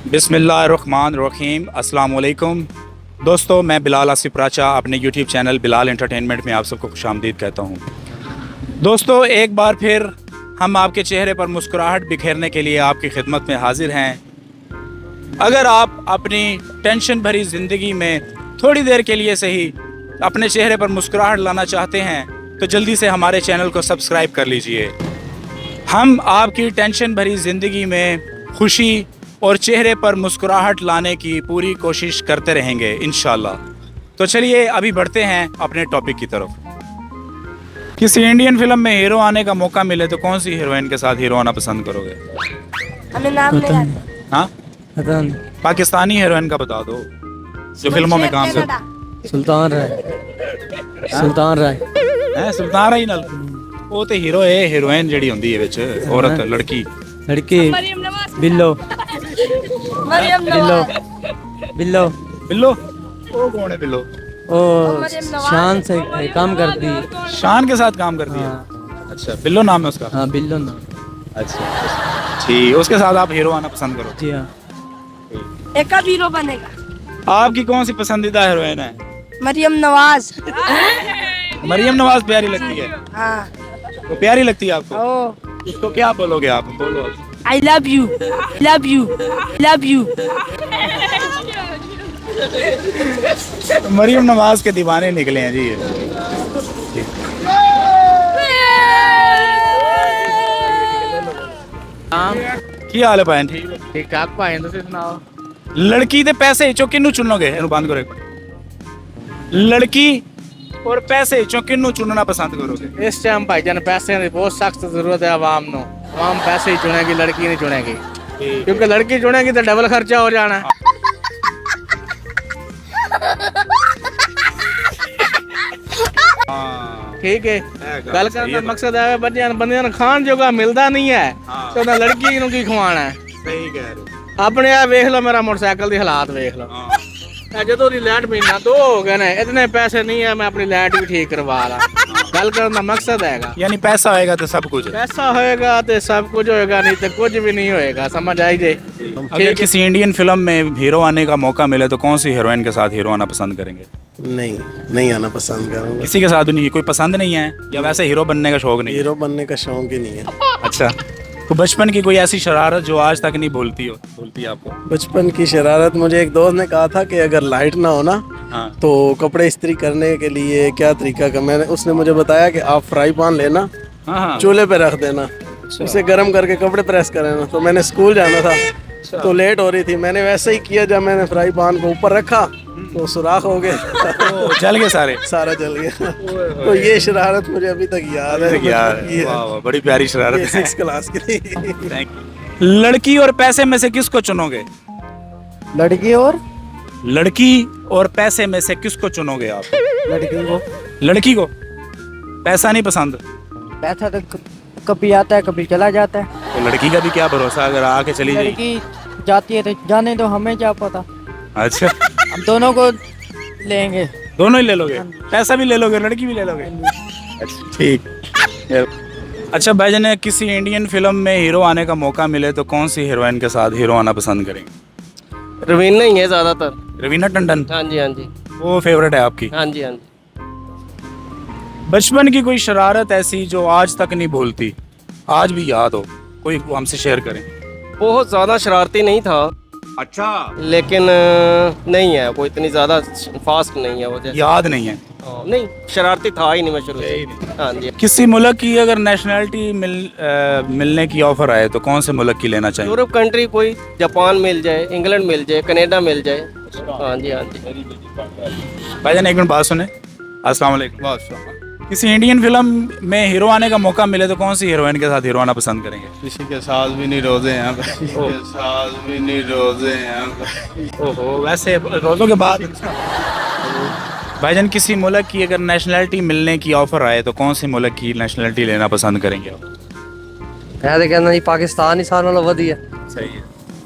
बिस्मिल्लाहिर्रहमानिर्रहीम। अस्सलाम वालेकुम दोस्तों, मैं बिलाल आसिफ राचा अपने यूट्यूब चैनल बिलाल एंटरटेनमेंट में आप सबको खुशामदीद कहता हूँ। दोस्तों, एक बार फिर हम आपके चेहरे पर मुस्कुराहट बिखेरने के लिए आपकी खिदमत में हाजिर हैं। अगर आप अपनी टेंशन भरी ज़िंदगी में थोड़ी देर के लिए सही अपने चेहरे पर मुस्कुराहट लाना चाहते हैं तो जल्दी से हमारे चैनल को सब्सक्राइब कर लीजिए। हम आपकी टेंशन भरी ज़िंदगी में खुशी और चेहरे पर मुस्कुराहट लाने की पूरी कोशिश करते रहेंगे इंशाल्लाह। तो चलिए अभी बढ़ते हैं अपने टॉपिक की तरफ। किसी इंडियन फिल्म में हीरो आने का मौका मिले तो कौन सी हीरोइन के साथ हीरो आना पसंद करोगे? हमें नाम नहीं आता। हाँ, पता नहीं। पाकिस्तानी हीरोइन का बता दो जो फिल्मों में काम करती सुल्तान राय। सुल्तान राय है। सुल्तान राय नाल वो तो हीरो है, हीरोइन जड़ी होंदी है विच औरत लड़की लड़की बिल्लो बिल्लो बिल्लो बिल्लो। वो कौन है बिल्लो? ओ शान से काम करती है। शान के साथ काम करती है। अच्छा, बिल्लो नाम है उसका। हाँ बिल्लो ना। अच्छा ठीक, उसके साथ आप हीरो आना पसंद करो। जी हाँ। एक का हीरो बनेगा। आपकी कौन सी पसंदीदा हीरोइन है? मरियम नवाज। मरियम नवाज प्यारी लगती है। हाँ। वो प्यारी लगती है आपको? ओ उसको क्या बोलोगे आप? बोलो। I love you, love you, love you. Maryam Nawaz के दीवाने निकले हैं जी ये। की हाल है भैन? ठीक ठाक भाई, तुम सुनाओ। लड़की दे पैसे चो किन्नू चुनोगे? इन्हू बंद करो एक बार। लड़की और पैसे चो किन्नू चुनना पसंद करोगे? इस टाइम भाईजान पैसे की बहुत सख्त जरूरत है आवाम नो। आवाम पैसे ही चुनेगी, लड़की नहीं चुनेगी, क्योंकि लड़की चुनेगी तो डबल खर्चा हो जाना है। ठीक है, गल करने का मकसद है बंदे खान जोगा मिलता नहीं है तो ना लड़की नूं की खवाना है। सही कह रहे हो। अपने आप वेख लो, मेरा मोटरसाइकिल की हालात वेख लो। जो लाइट महीना तो हो गए ना, इतने पैसे नहीं है मैं अपनी लाइट भी ठीक करवा रहा। गल करने का मकसद है यानी पैसा होएगा तो सब कुछ है। पैसा होएगा तो सब कुछ होएगा, नहीं तो कुछ भी नहीं होएगा। समझ आई जे? अगर किसी इंडियन फिल्म में हीरो आने का मौका मिले तो कौन सी हीरोइन के साथ हीरो आना पसंद करेंगे? नहीं आना पसंद करूंगा। किसी के साथ भी नहीं? कोई पसंद नहीं है या वैसे हीरो बनने का शौक नहीं? हीरो बनने का शौक ही नहीं है। अच्छा, तो बचपन की कोई ऐसी शरारत जो आज तक नहीं भूलती है आपको? बचपन की शरारत, मुझे एक दोस्त ने कहा था कि अगर लाइट ना हो ना हाँ। तो कपड़े इस्त्री करने के लिए क्या तरीका का, उसने मुझे बताया कि आप फ्राई पैन लेना, हाँ। चूल्हे पे रख देना, उसे गर्म करके कपड़े प्रेस करना। तो मैंने स्कूल जाना था तो लेट हो रही थी, मैंने वैसे ही किया। जब मैंने फ्राई पैन को ऊपर रखा तो सुराख हो गए, जल गए सारे। सारा जल गया। तो ये शरारत मुझे अभी तक याद है। वाह वाह, बड़ी प्यारी शरारत है। 6 क्लास की थी। लड़की और पैसे में से किसको चुनोगे? लड़की और पैसे में से किसको चुनोगे आप? लड़की को। लड़की को? पैसा नहीं पसंद? पैसा तो कभी आता है कभी चला जाता है। तो लड़की का भी क्या भरोसा, अगर आके चली जाएगी? लड़की जाती है तो जाने दो, हमें क्या पता। अच्छा, हम दोनों को लेंगे। दोनों ही ले लोगे? पैसा भी ले लोगे, लड़की भी ले लोगे? अच्छा ठीक। अच्छा भाईजान, किसी इंडियन फिल्म में हीरो आने का मौका मिले तो कौन सी हीरोइन के साथ हीरो आना पसंद करेंगे? रवीना ही है ज्यादातर। रवीना टंडन? हाँ जी हाँ जी। वो फेवरेट है आपकी? हाँ जी हाँ जी। बचपन की कोई शरारत ऐसी जो आज तक नहीं भूलती, आज भी याद हो, कोई हमसे शेयर करें। बहुत ज्यादा शरारती नहीं था। अच्छा, लेकिन नहीं है कोई इतनी ज्यादा फास्ट नहीं है वो। याद नहीं है? नहीं, शरारती था ही नहीं मैं शुरू से। हाँ जी। किसी मुल्क की अगर नेशनलिटी मिलने की ऑफर आए तो कौन से मुल्क की लेना चाहिए? यूरोप कंट्री कोई, जापान मिल जाए, इंग्लैंड मिल जाए, कनाडा मिल जाए। हाँ जी हाँ जी। भाईजान एक मिनट बात सुने। अस्सलाम वालेकुम। किसी इंडियन फिल्म में हीरो आने का मौका मिले तो कौन सी हीरोइन के साथ हीरो आना पसंद करेंगे? किसी के साथ भी नहीं रोजे हैं, किसी के साथ भी नहीं रोजे हैं। ओहो, वैसे रोजों के बाद। भाईजान, किसी मुल्क की अगर नेशनलिटी मिलने की ऑफर आए तो कौन सी मुल्क की नेशनलिटी लेना पसंद करेंगे आप? मैं तो कहना जी पाकिस्तान ही सारे नालों वधिया। सही है।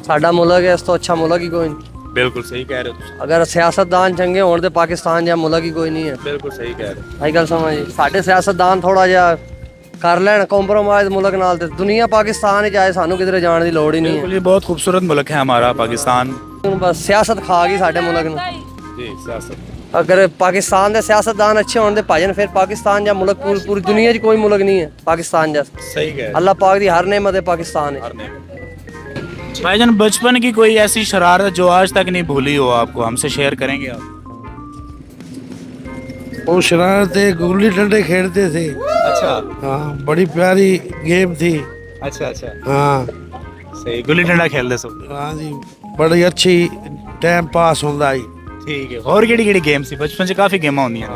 साडा मुल्क है, इस तो अच्छा मुल्क ही कोई नहीं। बिल्कुल सही कह रहे हो। अगर सियासतदान चंगे होने तो पाकिस्तान जहा मुल्क ही कोई नहीं है। बिल्कुल सही कह रहे हो। भाई गल समझ, साडे सियासतदान थोड़ा जहा कर लैन कंप्रोमाइज मुल्क नाल ते दुनिया पाकिस्तान ही जाए सानू किधरे जाने की लोड़ ही नहीं बिल्कुल, ये बहुत खूबसूरत मुल्क है हमारा पाकिस्तान। है बस सियासत खा गई साडे मुल्क नू जी, सियासत। अगर पाकिस्तान के सियासतदान अच्छे होने भाजन फिर पाकिस्तान या मुल्क पूरी दुनिया च कोई मुल्क नहीं है पाकिस्तान जैसा। सही कह अल्लाह पाक दी हर नेमत है पाकिस्तान है। भाईजान, बचपन की कोई ऐसी शरारत जो आज तक नहीं भूली हो आपको, हमसे शेयर करेंगे आप? वो शरारतें गुल्ली डंडे खेलते थे। अच्छा हाँ, बड़ी प्यारी गेम थी। अच्छा अच्छा, हाँ सही, गुल्ली डंडा खेलते सो। हाँ जी, बड़ी अच्छी टाइम पास होंदा ही। ठीक है, और केड़ी गेम सी बचपन से? काफी गेमां होंदियां।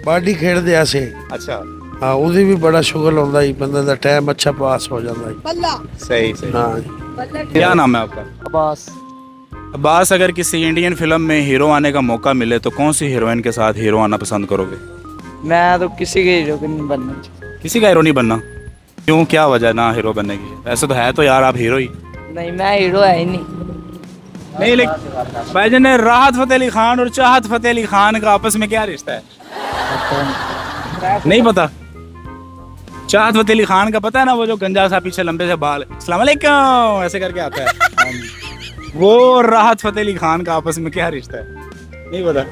बाडी खेलते असे। अच्छा, हाँ, उदी भी बड़ा शुगल होंदा ही, बंदे दा टाइम अच्छा पास हो जाता ही। सही सही। हाँ जी। क्या नाम है आपका? अब्बास। अब्बास, अगर किसी इंडियन फिल्म में हीरो आने का मौका मिले तो कौन सी हीरोइन के साथ हीरो आना पसंद करोगे? मैं तो किसी के हीरो नहीं बनना। किसी का हीरो नहीं बनना? क्यों, क्या वजह ना हीरो बनने की? ऐसे तो है तो यार आप हीरो ही। नहीं, मैं हीरो है ही नहीं। नहीं, लेकिन भाईजान, राहत फतेह अली खान और चाहत फतेह अली खान का आपस में क्या रिश्ता है? नहीं पता? चाहत फतेह अली खान का पता है ना, वो जो गंजा सा पीछे लंबे से बाल, अस्सलाम वालेकुम ऐसे करके आता है। वो और राहत फतेह अली खान का आपस में क्या रिश्ता है? नहीं पता?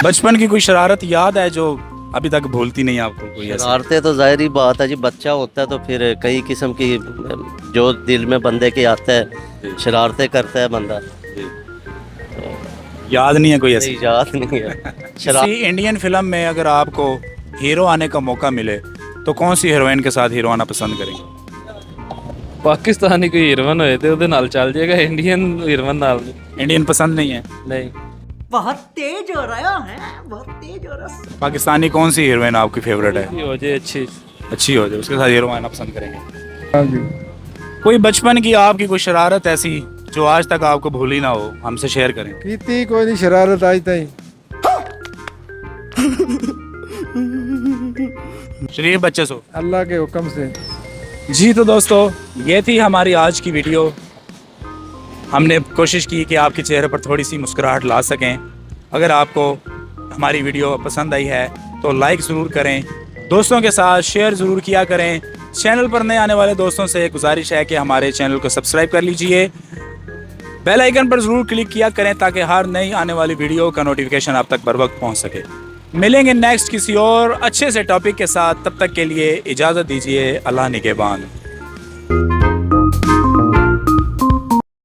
बचपन की कोई शरारत याद है जो अभी तक भूलती नहीं आपको? कोई ऐसी? शरारतें तो जाहिर बात है जी, बच्चा होता है तो फिर कई किस्म की जो दिल में बंदे के आता है शरारतें करता है बंदा। याद नहीं है कोई ऐसी? याद नहीं है। किसी इंडियन फिल्म में अगर आपको हीरो आने का मौका मिले तो कौन सी हीरोइन के साथ हीरो आना पसंद करेंगे? पाकिस्तानी कोई हीरोइन होए ते ਉਹਦੇ ਨਾਲ ਚੱਲ ਜਾਏਗਾ, ਇੰਡੀਅਨ ਹੀरोइन ਨਾਲ इंडियन पसंद नहीं है? नहीं। बहुत तेज हो रहा है, बहुत तेज हो रहा है। पाकिस्तानी कौन सी हीरोइन आपकी फेवरेट है? हो जाए अच्छी अच्छी हो जाए, उसके साथ हीरो आना पसंद करेंगे। कोई बचपन की आपकी कोई शरारत ऐसी जो आज तक आपको भूली ना हो, हमसे शेयर करें। कीती कोई नहीं शरारत आज तक। शरीफ बच्चे सो अल्लाह के हुक्म से। जी, तो दोस्तों ये थी हमारी आज की वीडियो। हमने कोशिश की कि आपके चेहरे पर थोड़ी सी मुस्कुराहट ला सकें। अगर आपको हमारी वीडियो पसंद आई है तो लाइक ज़रूर करें, दोस्तों के साथ शेयर ज़रूर किया करें। चैनल पर नए आने वाले दोस्तों से गुजारिश है कि हमारे चैनल को सब्सक्राइब कर लीजिए, बेल आइकन पर ज़रूर क्लिक किया करें ताकि हर नई आने वाली वीडियो का नोटिफिकेशन आप तक बर वक्त पहुँच सके। मिलेंगे नेक्स्ट किसी और अच्छे से टॉपिक के साथ, तब तक के लिए इजाज़त दीजिए। अल्लाह निगहबान।